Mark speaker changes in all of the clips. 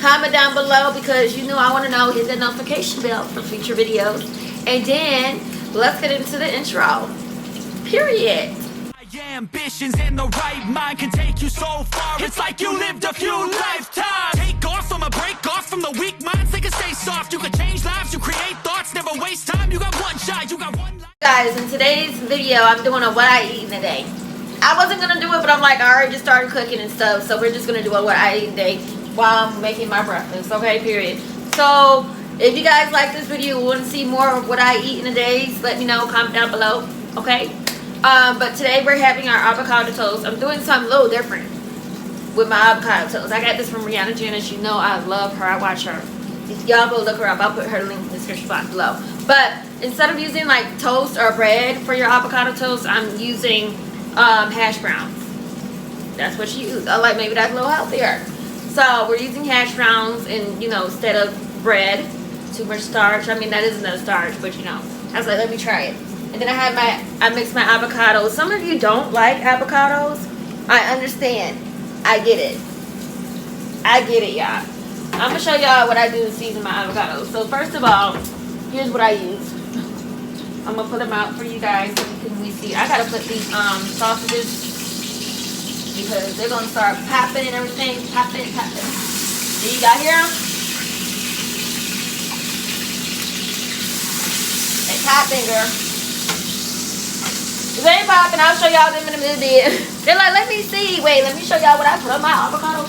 Speaker 1: Comment down below because you know I want to know. Hit the notification bell for future videos. And then let's get into the intro. Period.
Speaker 2: Ambitions in the right mind can take you so far. It's like you lived a few lifetimes. Take off from a break off from the weak minds. They can stay soft. You can change lives. You create thoughts. Never waste time. You got one shot. You got one life.
Speaker 1: Guys, in today's video, I'm doing a what I eat in a day. I wasn't gonna do it, but I'm like, I already just started cooking and stuff, so we're just gonna do a what I eat in a day while I'm making my breakfast. Okay, period. So if you guys like this video, want to see more of what I eat in a day, let me know. Comment down below. Okay. But today we're having our avocado toast. I'm doing something a little different with my avocado toast. I got this from Rihanna Janice. You know I love her. I watch her. Y'all go look her up. I'll put her link in the description box below. But instead of using like toast or bread for your avocado toast, I'm using hash browns. That's what she used. I like, maybe that's a little healthier. So we're using hash browns, and you know, instead of bread, too much starch. I mean, that is enough starch, but you know, I was like, let me try it. And then I mixed my avocados. Some of you don't like avocados. I understand. I get it. I get it, y'all. I'm gonna show y'all what I do to season my avocados. So first of all, here's what I use. I'm gonna put them out for you guys so you can really see. I gotta put these sausages because they're gonna start popping and everything. Popping. Do you guys hear them? They popping, girl. If they ain't popping, I'll show y'all them in a minute. They're like, let me see. Wait, let me show y'all what I put on my avocado.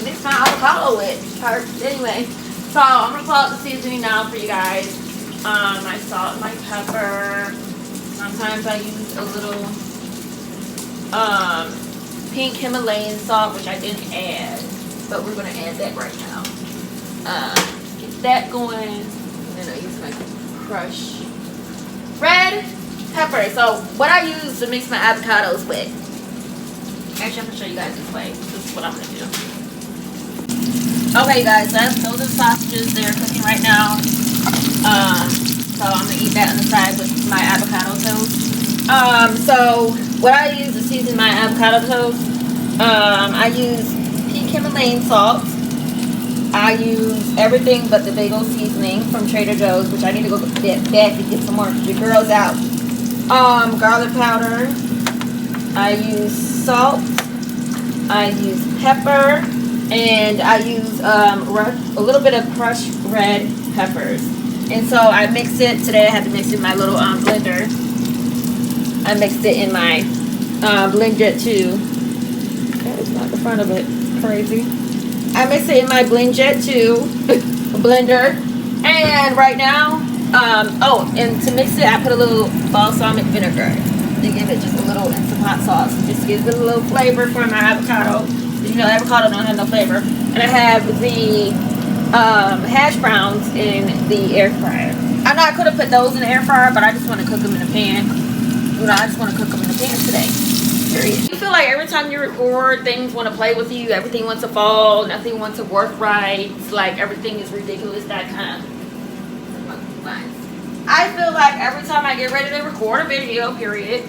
Speaker 1: Mix my avocado with. Anyway, so I'm gonna pull out the seasoning now for you guys. My salt, my pepper. Sometimes I use a little pink Himalayan salt, which I didn't add, but we're gonna add that right now. Get that going, and then I use my crushed red pepper. So what I use to mix my avocados with. Actually, I'm gonna show you guys this way. This is what I'm gonna do. Okay, guys, those are the sausages. They're cooking right now. So I'm gonna eat that on the side with my avocado toast. So what I use to season my avocado toast, I use pink Himalayan salt. I use everything but the bagel seasoning from Trader Joe's, which I need to go back to get some more because the girl's out. Garlic powder. I use salt. I use pepper, and I use a little bit of crushed red peppers. And so I mix it. Today I had to mix it in my little blender. I mixed it in my blender too. That is not the front of it. Crazy. I mix it in my blender too. Blender. And right now, and to mix it, I put a little balsamic vinegar to give it just a little, and some hot sauce. Just gives it a little flavor for my avocado. You know, avocado don't have no flavor. And I have the hash browns in the air fryer. I could have put those in the air fryer, but I just want to cook them in a pan. You know, I just want to cook them in a pan today. Period. I feel like every time you record, things want to play with you. Everything wants to fall. Nothing wants to work right. It's like everything is ridiculous. That kind of. I feel like every time I get ready to record a video, period,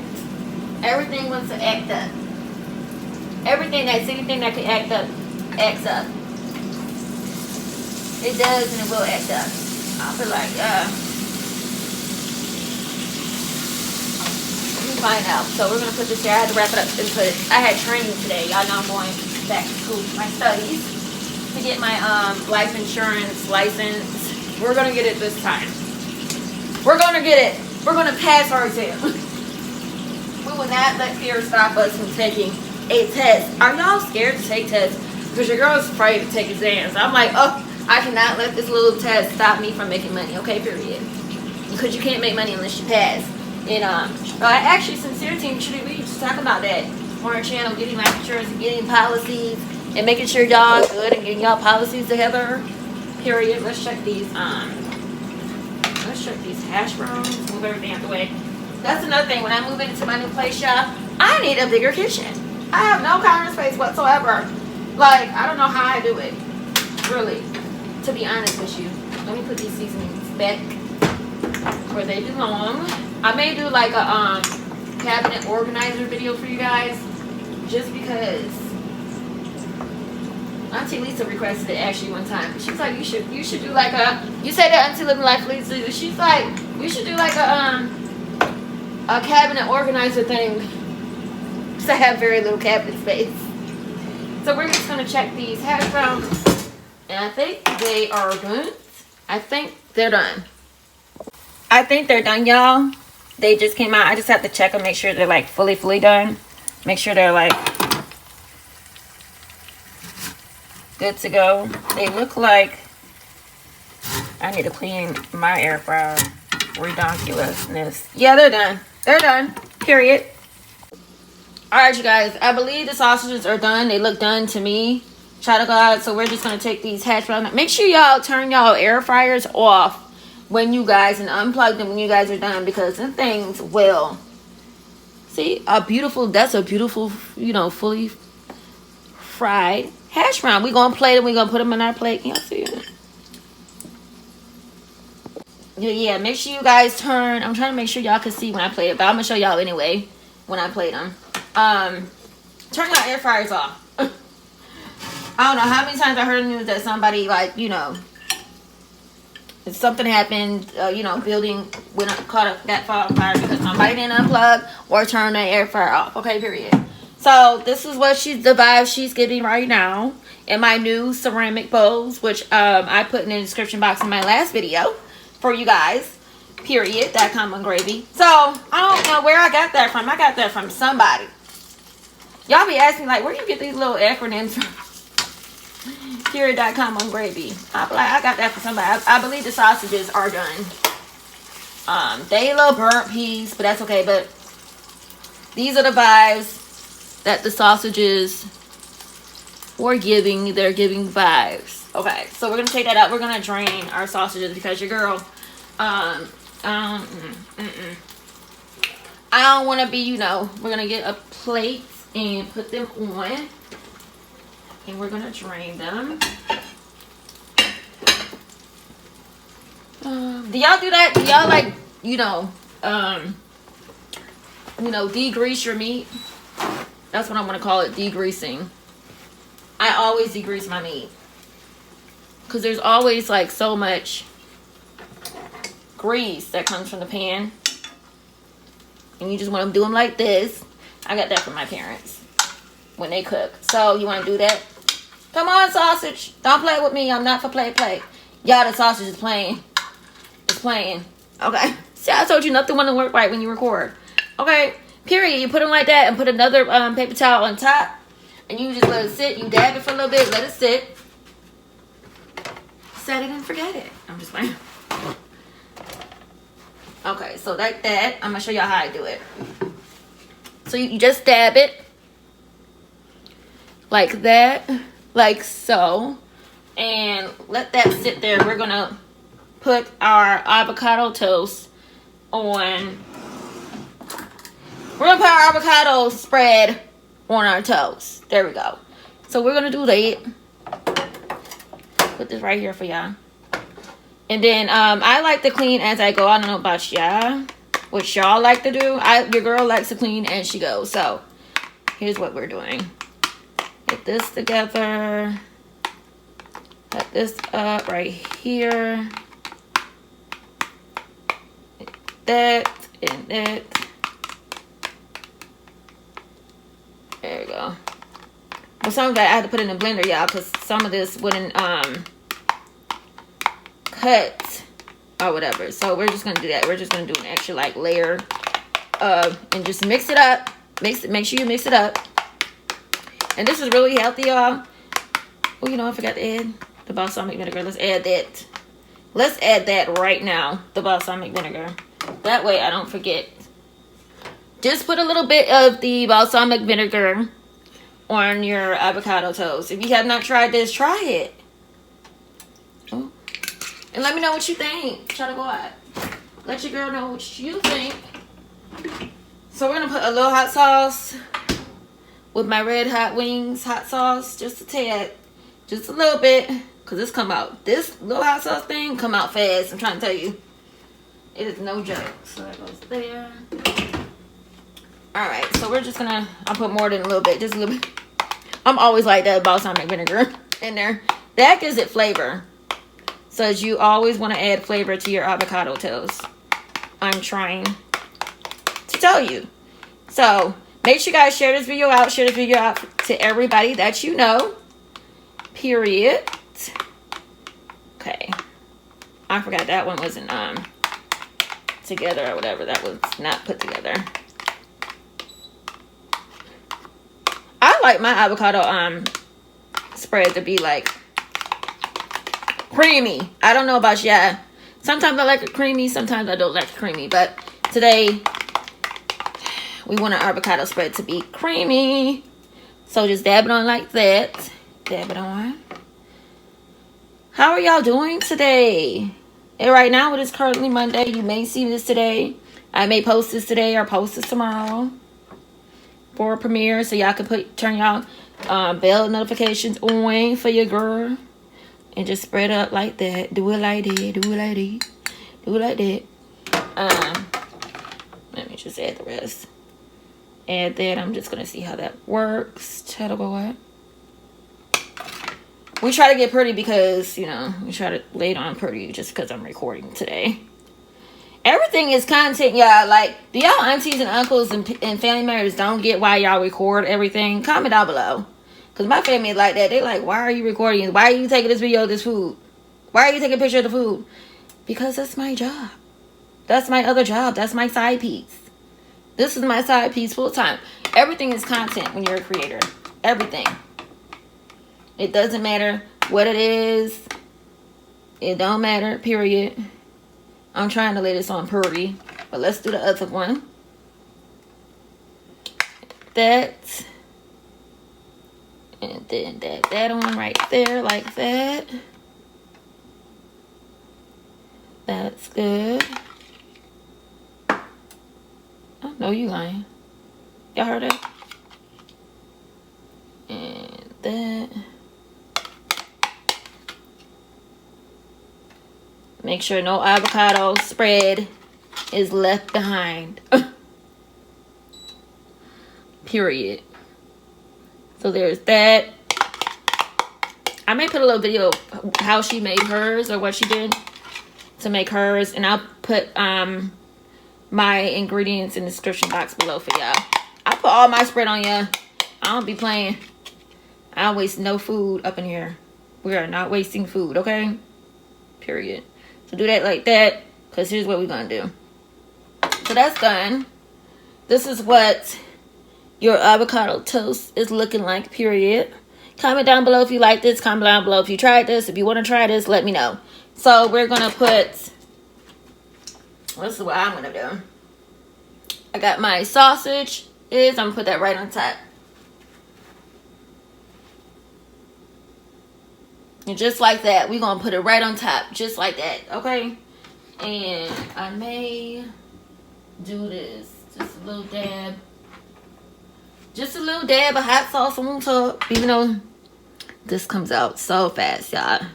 Speaker 1: everything wants to act up. Anything that can act up, acts up. It does, and it will act up. I feel like, let me find out. So we're gonna put this here. I had to wrap it up and put it. I had training today. Y'all know I'm going back to school for my studies to get my life insurance license. We're gonna get it this time. We're gonna get it. We're gonna pass our exam. We will not let fear stop us from taking a test. Are y'all scared to take tests? Because your girl's afraid to take exams. I'm like, oh, I cannot let this little test stop me from making money. Okay, period. Because you can't make money unless you pass. And actually, Sincere Team should be just talking about that on our channel, getting life insurance and getting policies and making sure y'all good and getting y'all policies together. Period. Let's check these. Let's check these hash browns. Move everything out the way. That's another thing. When I move into my new place, y'all, I need a bigger kitchen. I have no counter space whatsoever. Like, I don't know how I do it. Really. To be honest with you. Let me put these seasonings back where they belong. I may do like a cabinet organizer video for you guys. Just because Auntie Lisa requested it actually one time. She's like, you should do like a. You say that Auntie Living Life Lisa. She's like, you should do like a cabinet organizer thing. Because I have very little cabinet space. So we're just gonna check these hash browns, and I think they are done. I think they're done. I think they're done, y'all. They just came out. I just have to check them, make sure they're like fully done. Make sure they're like good to go. They look like I need to clean my air fryer. Redonkulousness. Yeah, they're done. They're done. Period. Alright, you guys. I believe the sausages are done. They look done to me. Child of God. So we're just going to take these hash browns. Make sure y'all turn y'all air fryers off when you guys, and unplug them when you guys are done, because the things will. See, that's a beautiful, you know, fully fried hash brown. We're going to plate them. We're going to put them in our plate. Can y'all see it? Yeah, make sure you guys turn. I'm trying to make sure y'all can see when I plate it, but I'm going to show y'all anyway when I plate them. Turn your air fryers off. I don't know how many times I heard in the news that somebody, like, you know, if something happened, you know, building got on fire because somebody didn't unplug or turn the air fryer off. Okay, period. So this is what the vibe she's giving right now in my new ceramic bowls, which I put in the description box in my last video for you guys. Period. That common gravy. So I don't know where I got that from. I got that from somebody. Y'all be asking like, where do you get these little acronyms from? Period.com on gravy. I got that from somebody. I believe the sausages are done. They a little burnt piece, but that's okay. But these are the vibes that the sausages were giving. They're giving vibes. Okay, so we're gonna take that out. We're gonna drain our sausages because your girl, I don't want to be, you know. We're gonna get a plate and put them on. And we're gonna drain them. Do y'all do that? Do y'all like, you know, degrease your meat? That's what I'm gonna call it, degreasing. I always degrease my meat because there's always like so much grease that comes from the pan, and you just want to do them like this. I got that from my parents when they cook. So you want to do that? Come on, sausage. Don't play with me. I'm not for play. Y'all, the sausage is playing. It's playing. Okay. See, I told you nothing want to work right when you record. Okay. Period. You put them like that and put another paper towel on top. And you just let it sit. You dab it for a little bit. Let it sit. Set it and forget it. I'm just playing. Okay. So like that. I'm going to show y'all how I do it. So you just dab it. Like that. Like so, and let that sit there. We're gonna put our avocado toast on. We're gonna put our avocado spread on our toast. There we go. So we're gonna do that. Put this right here for y'all. And then I like to clean as I go. I don't know about y'all, what y'all like to do. Your girl likes to clean as she goes. So here's what we're doing. Get this together. Put this up right here. That and that. There we go. Well, some of that I had to put in the blender, y'all, because some of this wouldn't cut or whatever. So we're just gonna do that. We're just gonna do an extra like layer and just mix it up. Make sure you mix it up. And this is really healthy, y'all. Oh, you know, I forgot to add the balsamic vinegar. Let's add that. Let's add that right now, the balsamic vinegar. That way I don't forget. Just put a little bit of the balsamic vinegar on your avocado toast. If you have not tried this, try it. Oh. And let me know what you think. Try to go out. Let your girl know what you think. So we're going to put a little hot sauce with my red hot wings hot sauce, just a tad, just a little bit, because this little hot sauce thing come out fast. I'm trying to tell you, it is no joke. So that goes there. All right, so we're just gonna, I'll put more than a little bit, just a little bit. I'm always like that, balsamic vinegar. in there. That gives it flavor. So you always want to add flavor to your avocado toast. I'm trying to tell you. So make sure you guys share this video out. Share this video out to everybody that you know. Period. Okay. I forgot that one wasn't together or whatever. That was not put together. I like my avocado spread to be like creamy. I don't know about y'all. Sometimes I like it creamy, sometimes I don't like it creamy. But today we want our avocado spread to be creamy. So just dab it on like that. Dab it on. How are y'all doing today? And right now it is currently Monday. You may see this today. I may post this today or post this tomorrow for a premiere, so y'all can turn y'all bell notifications on for your girl, and just spread up like that. Do it like that. Do it like that. Do it like that. Let me just add the rest. Add that. I'm just gonna see how that works. Chattel boy. We try to get pretty because, you know, we try to lay it on pretty just because I'm recording today. Everything is content, y'all. Like, do y'all aunties and uncles and family members don't get why y'all record everything? Comment down below. Because my family is like that. They like, why are you recording? Why are you taking this video of this food? Why are you taking a picture of the food? Because that's my job. That's my other job. That's my side piece. This is my side piece full time. Everything is content when you're a creator. Everything. It doesn't matter what it is. It don't matter, period. I'm trying to lay this on pretty, but let's do the other one. That. And then that on right there like that. That's good. Oh, no, you lying. Y'all heard that? And that. Make sure no avocado spread is left behind. Period. So there's that. I may put a little video of how she made hers or what she did to make hers. And I'll put my ingredients in the description box below for y'all. I put all my spread on y'all. I don't be playing. I don't waste no food up in here. We are not wasting food, okay? Period. So do that like that, because here's what we're going to do. So that's done. This is what your avocado toast is looking like, period. Comment down below if you like this. Comment down below if you tried this. If you want to try this, let me know. So we're going to put, this is what I'm going to do. I got my sausage. I'm going to put that right on top. And just like that, we're going to put it right on top. Just like that, okay? And I may do this. Just a little dab. Just a little dab of hot sauce on top. Even though this comes out so fast, y'all.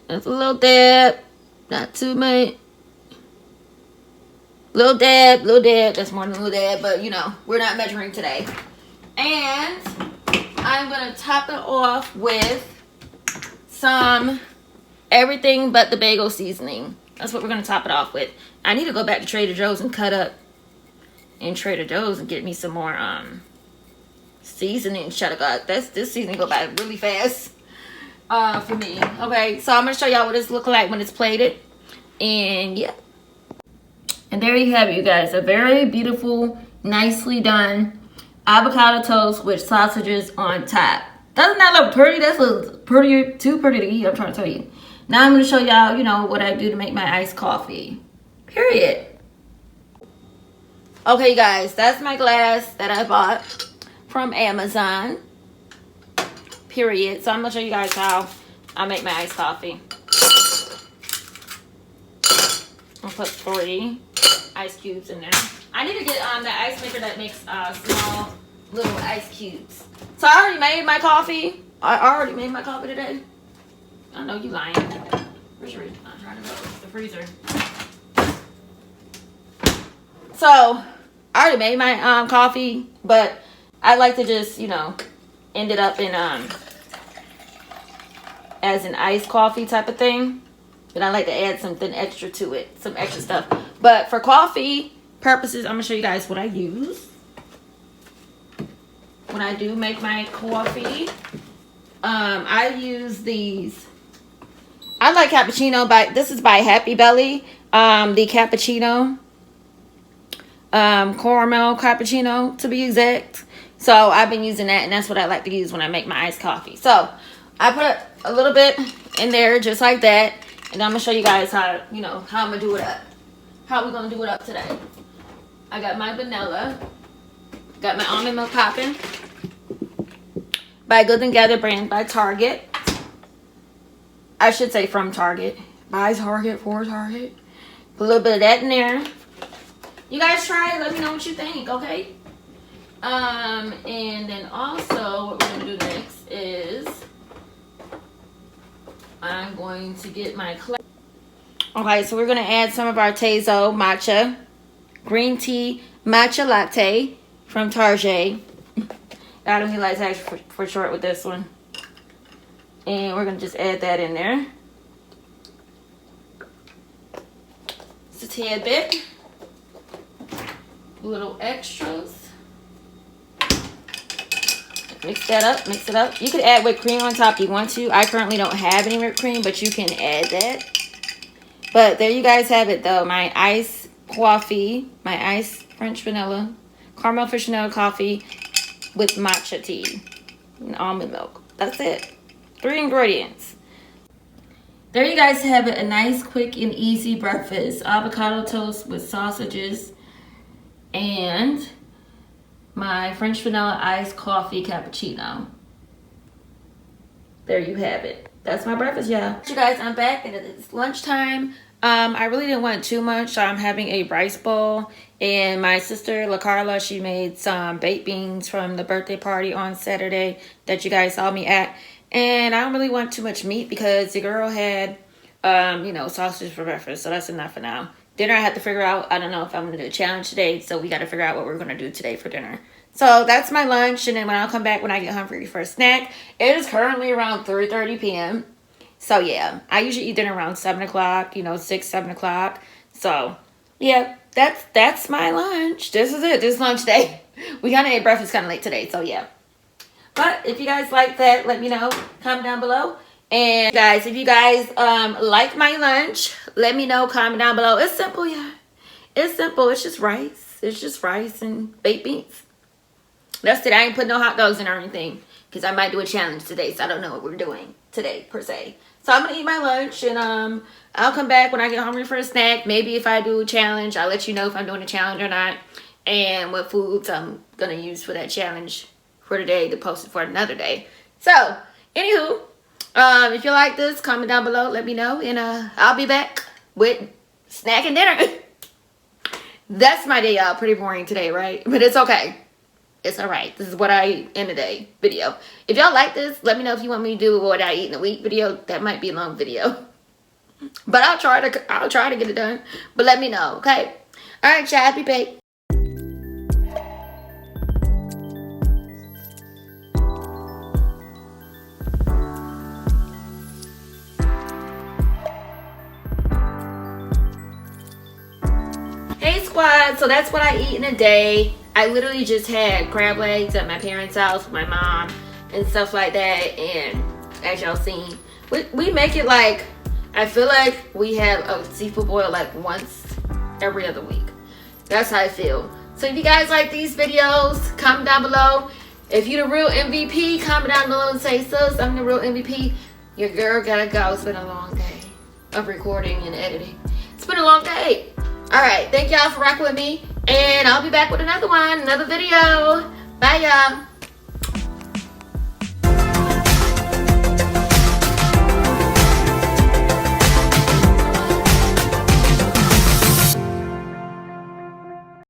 Speaker 1: Just a little dab. Not too much. Little dab, little dab. That's more than a little dab, but you know, we're not measuring today. And I'm going to top it off with some everything but the bagel seasoning. That's what we're going to top it off with. I need to go back to Trader Joe's and cut up in Trader Joe's and get me some more seasoning. Shut up. This seasoning go by really fast for me. Okay, so I'm going to show y'all what this look like when it's plated. And yeah. And there you have it, you guys. A very beautiful, nicely done avocado toast with sausages on top. Doesn't that look pretty? That's a little pretty, too pretty to eat, I'm trying to tell you. Now I'm going to show y'all, you know, what I do to make my iced coffee. Period. Okay, you guys, that's my glass that I bought from Amazon. Period. So I'm going to show you guys how I make my iced coffee. I'll put 3 ice cubes in there. I need to get the ice maker that makes small little ice cubes. So I already made my coffee. I already made my coffee today. I know you lying. Where's your? I'm trying to go to the freezer. So I already made my coffee, but I like to just, you know, ended up in as an iced coffee type of thing. But I like to add something extra to it, some extra stuff. But for coffee purposes, I'm gonna show you guys what I use when I do make my coffee. I use these. I like cappuccino this is by Happy Belly. The cappuccino, caramel cappuccino to be exact. So I've been using that, and that's what I like to use when I make my iced coffee. So I put a little bit in there just like that, and I'm gonna show you guys how I'm gonna do it up. How we're gonna do it up today. I got my vanilla, got my almond milk popping by Good and Gather brand by Target. I should say from Target. By Target, for Target. Put a little bit of that in there. You guys try it. Let me know what you think, okay? And then also what we're going to do next is I'm going to get my clay. Okay, so we're going to add some of our Tazo matcha green tea matcha latte from Target. I don't realize actually for short with this one. And we're going to just add that in there. Just a tad bit. Little extras. Mix that up, mix it up. You could add whipped cream on top if you want to. I currently don't have any whipped cream, but you can add that. But there you guys have it though. My iced coffee, my iced French vanilla, caramel French vanilla coffee with matcha tea and almond milk. That's it. 3 ingredients. There you guys have it. A nice, quick, and easy breakfast. Avocado toast with sausages and my French vanilla iced coffee cappuccino. There you have it. That's my breakfast, y'all. You guys, I'm back and it's lunchtime. I really didn't want too much, so I'm having a rice bowl. And my sister, La Carla, she made some baked beans from the birthday party on Saturday that you guys saw me at. And I don't really want too much meat because the girl had, sausage for breakfast. So that's enough for now. Dinner, I have to figure out. I don't know if I'm going to do a challenge today. So we got to figure out what we're going to do today for dinner. So that's my lunch. And then when I'll come back when I get hungry for a snack. It is currently around 3:30 p.m. So yeah, I usually eat dinner around 7 o'clock, 6, 7 o'clock. So yeah, that's my lunch. This is it. This is lunch day. We kind of ate breakfast kind of late today. So yeah. But if you guys like that, let me know. Comment down below. And guys, if you guys like my lunch, let me know. Comment down below. It's simple, yeah. It's simple. It's just rice. It's just rice and baked beans. That's it. I ain't putting no hot dogs in or anything. Because I might do a challenge today. So I don't know what we're doing today, per se. So I'm going to eat my lunch. And I'll come back when I get hungry for a snack. Maybe if I do a challenge, I'll let you know if I'm doing a challenge or not. And what foods I'm going to use for that challenge for today to post it for another day. So, anywho, if you like this, comment down below, let me know, and I'll be back with snack and dinner. That's my day, y'all. Pretty boring today, right? But it's okay. It's alright. This is what I eat in a day video. If y'all like this, let me know if you want me to do what I eat in a week video. That might be a long video. But I'll try to get it done. But let me know, okay? Alright, y'all. Happy bake. Squad, so that's what I eat in a day. I literally just had crab legs at my parents' house with my mom and stuff like that, and as y'all seen, we make it like, I feel like we have a seafood boil like once every other week. That's how I feel. So if you guys like these videos, comment down below. If you're the real MVP, comment down below and say, sis, I'm the real MVP. Your girl gotta go. It's been a long day of recording and editing. It's been a long day. Alright, thank y'all for rocking with me. And I'll be back with another one, another video. Bye, y'all.